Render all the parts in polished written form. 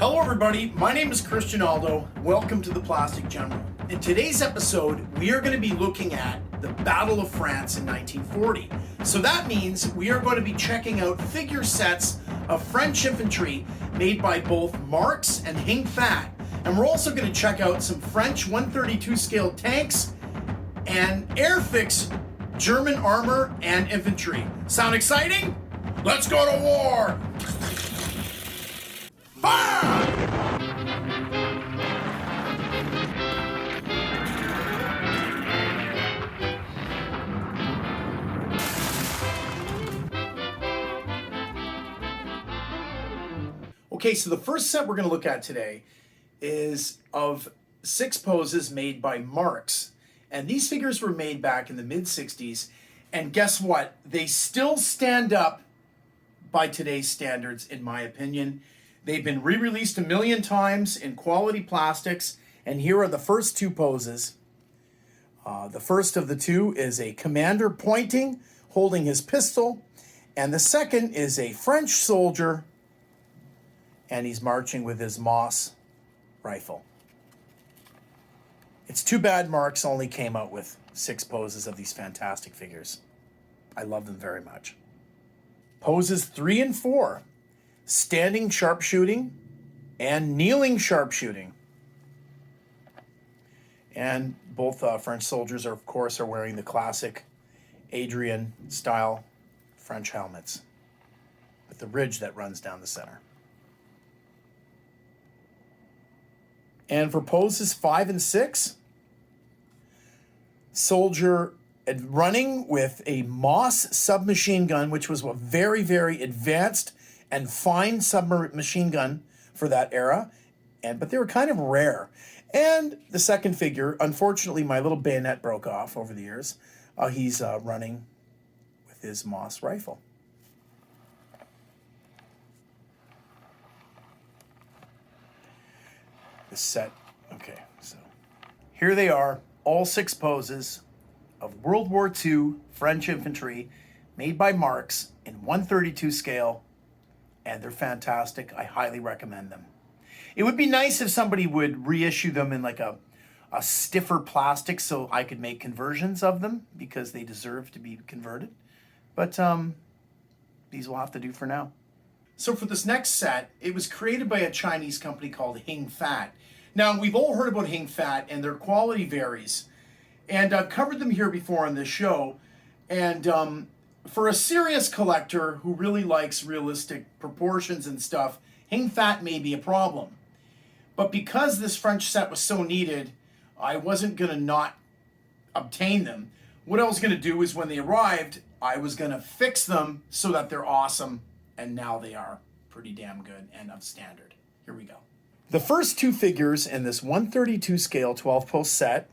Hello everybody, my name is Christian Aldo. Welcome to the Plastic General. In today's episode, we are going to be looking at the Battle of France in 1940. So that means we are going to be checking out figure sets of French infantry made by both Marx and Hing-Fat. And we're also going to check out some French 132 scale tanks and Airfix German armor and infantry. Sound exciting? Let's go to war! Fire! Okay, so the first set we're going to look at today is of 6 poses made by Marx. And these figures were made back in the mid-60s. And guess what? They still stand up by today's standards, in my opinion. They've been re-released a million times in quality plastics. And here are the first 2 poses. The first of the 2 is a commander pointing, holding his pistol. And the second is a French soldier, and he's marching with his Moss rifle. It's too bad Marx only came out with 6 poses of these fantastic figures. I love them very much. Poses 3 and 4, standing sharpshooting and kneeling sharpshooting. And both French soldiers, of course, are wearing the classic Adrian-style French helmets with the ridge that runs down the center. And for poses 5 and 6, soldier running with a Moss submachine gun, which was a very, very advanced and fine submachine gun for that era, but they were kind of rare. And the second figure, unfortunately, my little bayonet broke off over the years. He's running with his Moss rifle. The set, okay, so here they are, all 6 poses of World War II French infantry made by Marx in 132 scale, and they're fantastic. I highly recommend them. It would be nice if somebody would reissue them in like a stiffer plastic so I could make conversions of them, because they deserve to be converted. But these will have to do for now. So for this next set, it was created by a Chinese company called Hing-Fat. Now, we've all heard about Hing-Fat, and their quality varies. And I've covered them here before on this show. And for a serious collector who really likes realistic proportions and stuff, Hing-Fat may be a problem. But because this French set was so needed, I wasn't going to not obtain them. What I was going to do is when they arrived, I was going to fix them so that they're awesome. And now they are pretty damn good and of standard. Here we go. The first 2 figures in this 132 scale 12 pose set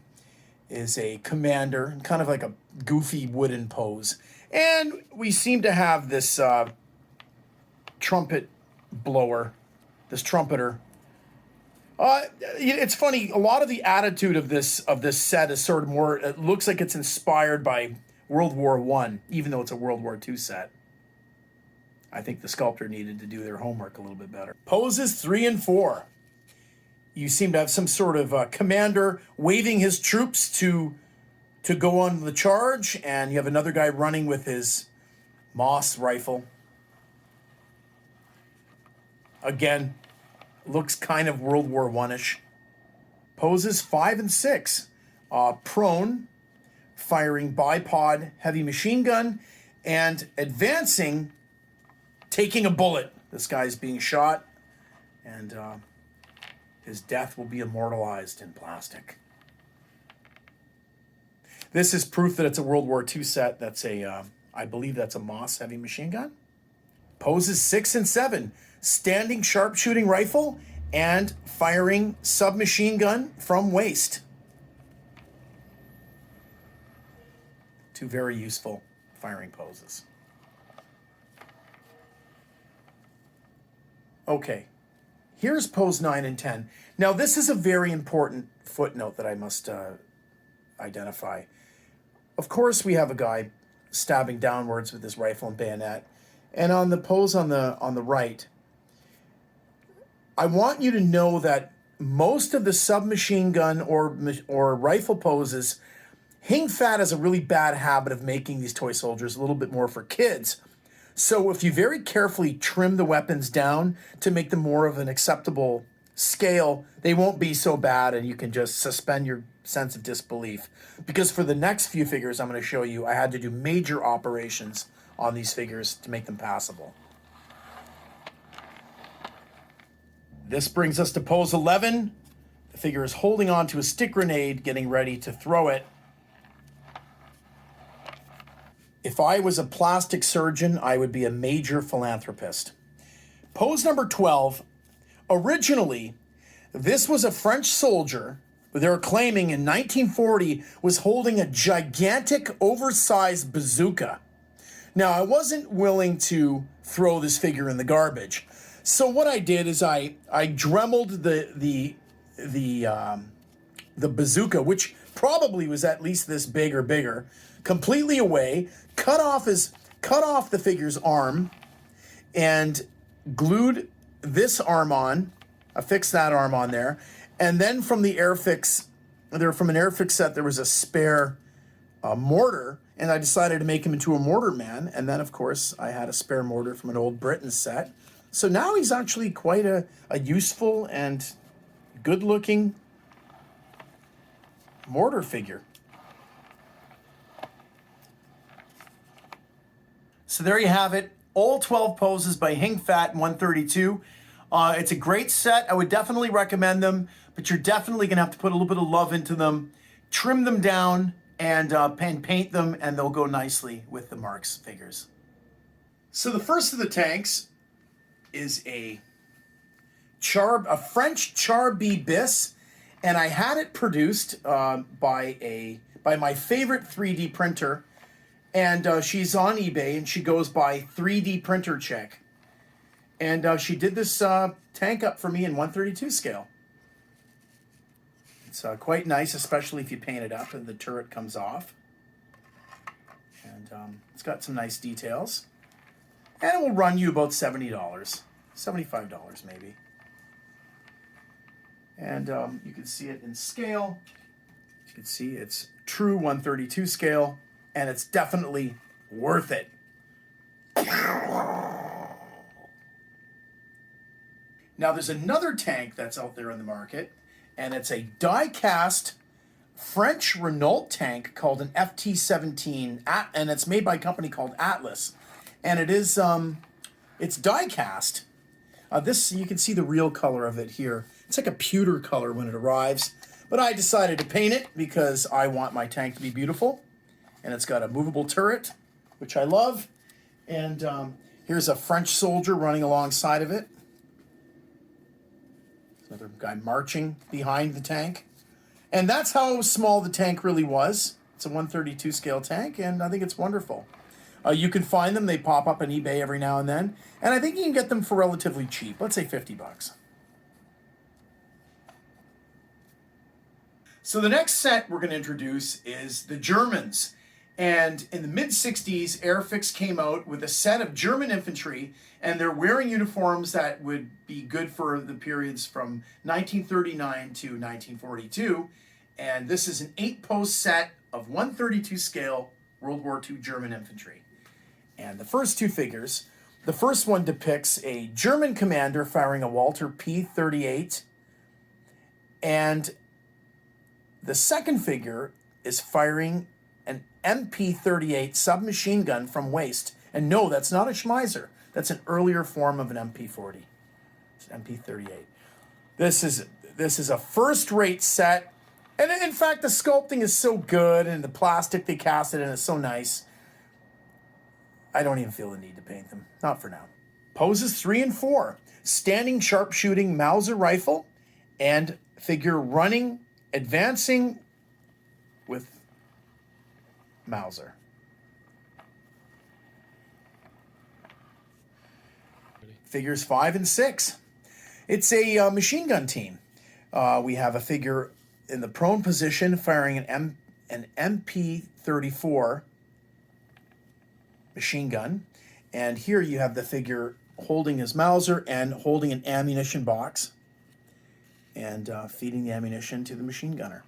is a commander, kind of like a goofy wooden pose. And we seem to have this trumpet blower, this trumpeter. It's funny, a lot of the attitude of this set is sort of more, it looks like it's inspired by World War I, even though it's a World War II set. I think the sculptor needed to do their homework a little bit better. Poses 3 and 4. You seem to have some sort of commander waving his troops to go on the charge, and you have another guy running with his Moss rifle. Again, looks kind of World War I-ish. Poses 5 and 6. Prone, firing bipod heavy machine gun, and advancing, taking a bullet. This guy's being shot, and his death will be immortalized in plastic. This is proof that it's a World War II set. That's I believe that's a Moss heavy machine gun. Poses 6 and 7. Standing sharpshooting rifle and firing submachine gun from waist. 2 very useful firing poses. Okay, here's pose 9 and 10. Now this is a very important footnote that I must identify. Of course we have a guy stabbing downwards with his rifle and bayonet. And on the pose on the right, I want you to know that most of the submachine gun or rifle poses, Hing-Fat has a really bad habit of making these toy soldiers a little bit more for kids. So if you very carefully trim the weapons down to make them more of an acceptable scale, they won't be so bad, and you can just suspend your sense of disbelief. Because for the next few figures I'm going to show you, I had to do major operations on these figures to make them passable. This brings us to pose 11. The figure is holding on to a stick grenade, getting ready to throw it. If I was a plastic surgeon, I would be a major philanthropist. Pose number 12. Originally, this was a French soldier who they were claiming in 1940 was holding a gigantic, oversized bazooka. Now, I wasn't willing to throw this figure in the garbage. So what I did is I dremeled the bazooka, which probably was at least this big or bigger, completely away, cut off the figure's arm, and glued this arm on, affixed that arm on there, and then from an Airfix set, there was a spare mortar, and I decided to make him into a mortar man, and then of course I had a spare mortar from an old Britain set. So now he's actually quite a useful and good-looking mortar figure. So there you have it. All 12 poses by Hing-Fat 132. It's a great set. I would definitely recommend them, but you're definitely going to have to put a little bit of love into them, trim them down, and paint them, and they'll go nicely with the Marx figures. So the first of the tanks is a French Char-B bis, and I had it produced by my favorite 3D printer, and she's on eBay, and she goes by 3D Printer Check, and she did this tank up for me in 132 scale. It's quite nice, especially if you paint it up and the turret comes off, and it's got some nice details. And it will run you about $70, $75 maybe. And you can see it in scale. You can see it's true 132 scale, and it's definitely worth it. Now there's another tank that's out there in the market, and it's a die-cast French Renault tank called an FT-17, and it's made by a company called Atlas. And it is, it's die-cast. This, you can see the real color of it here. It's like a pewter color when it arrives. But I decided to paint it because I want my tank to be beautiful. And it's got a movable turret, which I love. And here's a French soldier running alongside of it. Another guy marching behind the tank. And that's how small the tank really was. It's a 132 scale tank, and I think it's wonderful. You can find them. They pop up on eBay every now and then. And I think you can get them for relatively cheap. Let's say $50. So the next set we're going to introduce is the Germans. And in the mid-60s, Airfix came out with a set of German infantry, and they're wearing uniforms that would be good for the periods from 1939 to 1942. And this is an 8-post set of 132 scale World War II German infantry. And the first two figures, the first one depicts a German commander firing a Walter P-38, and the second figure is firing an MP-38 submachine gun from waist. And no, that's not a Schmeiser. That's an earlier form of an MP-40. It's an MP-38. This is a first-rate set. And in fact, the sculpting is so good, and the plastic they cast it in is so nice. I don't even feel the need to paint them. Not for now. Poses 3 and 4. Standing sharpshooting Mauser rifle, and figure running, advancing with Mauser. Figures 5 and 6. It's a machine gun team. We have a figure in the prone position firing an MP-34 machine gun, and here you have the figure holding his Mauser and holding an ammunition box and feeding the ammunition to the machine gunner.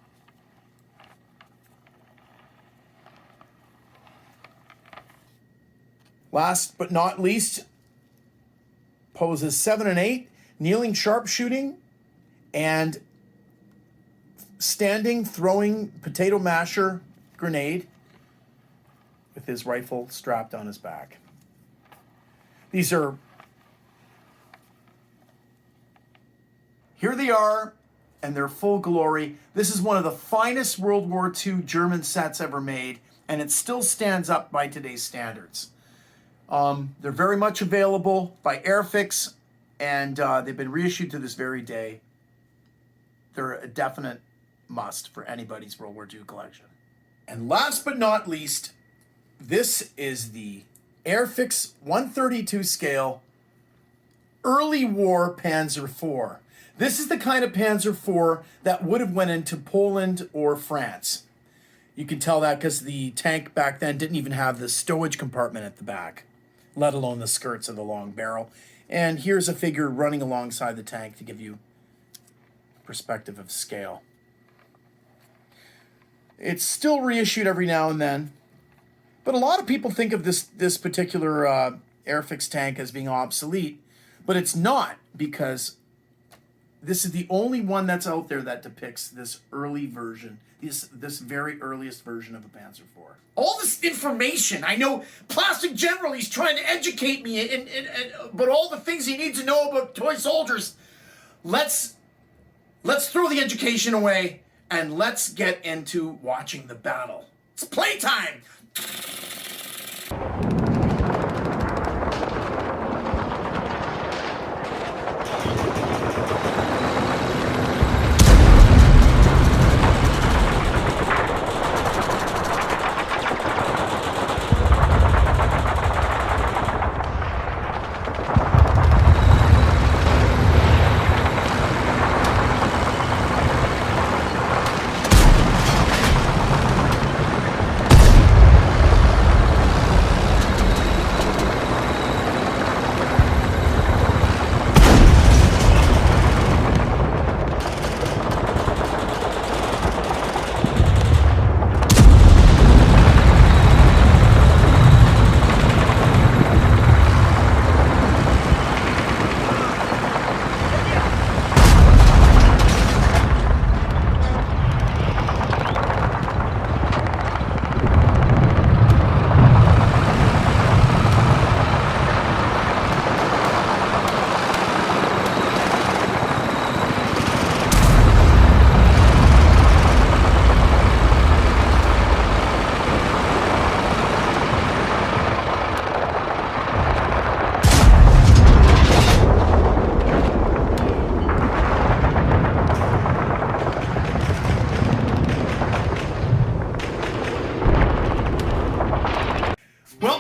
Last but not least, poses 7 and 8, kneeling sharpshooting and standing throwing potato masher grenade with his rifle strapped on his back. These are, here they are, and they're full glory. This is one of the finest World War II German sets ever made, and it still stands up by today's standards. They're very much available by Airfix, and they've been reissued to this very day. They're a definite must for anybody's World War II collection. And last but not least, this is the Airfix 132 scale early war Panzer IV. This is the kind of Panzer IV that would have went into Poland or France. You can tell that because the tank back then didn't even have the stowage compartment at the back, let alone the skirts of the long barrel. And here's a figure running alongside the tank to give you perspective of scale. It's still reissued every now and then, but a lot of people think of this particular Airfix tank as being obsolete, but it's not, because this is the only one that's out there that depicts this early version, this very earliest version of a Panzer IV. All this information, I know Plastic General, he's trying to educate me, but all the things he needs to know about toy soldiers, let's throw the education away and let's get into watching the battle. It's playtime!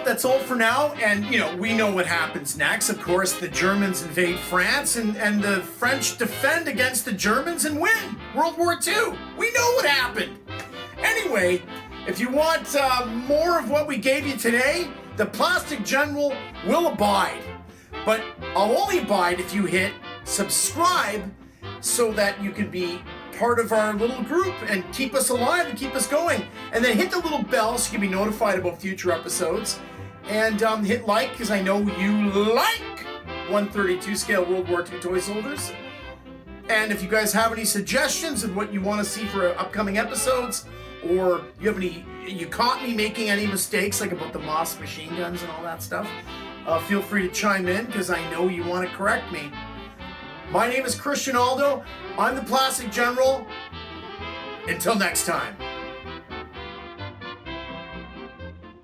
That's all for now, and we know what happens next. Of course, the Germans invade France, and the French defend against the Germans and win World War II. We know what happened. Anyway, if you want more of what we gave you today, the Plastic General will abide. But I'll only abide if you hit subscribe so that you can be part of our little group and keep us alive and keep us going. And then hit the little bell so you can be notified about future episodes. And hit like, because I know you like 132 scale World War II toy soldiers. And if you guys have any suggestions of what you want to see for upcoming episodes, or you caught me making any mistakes, like about the Moss machine guns and all that stuff, feel free to chime in, because I know you want to correct me. My name is Christian Aldo. I'm the Plastic General. Until next time.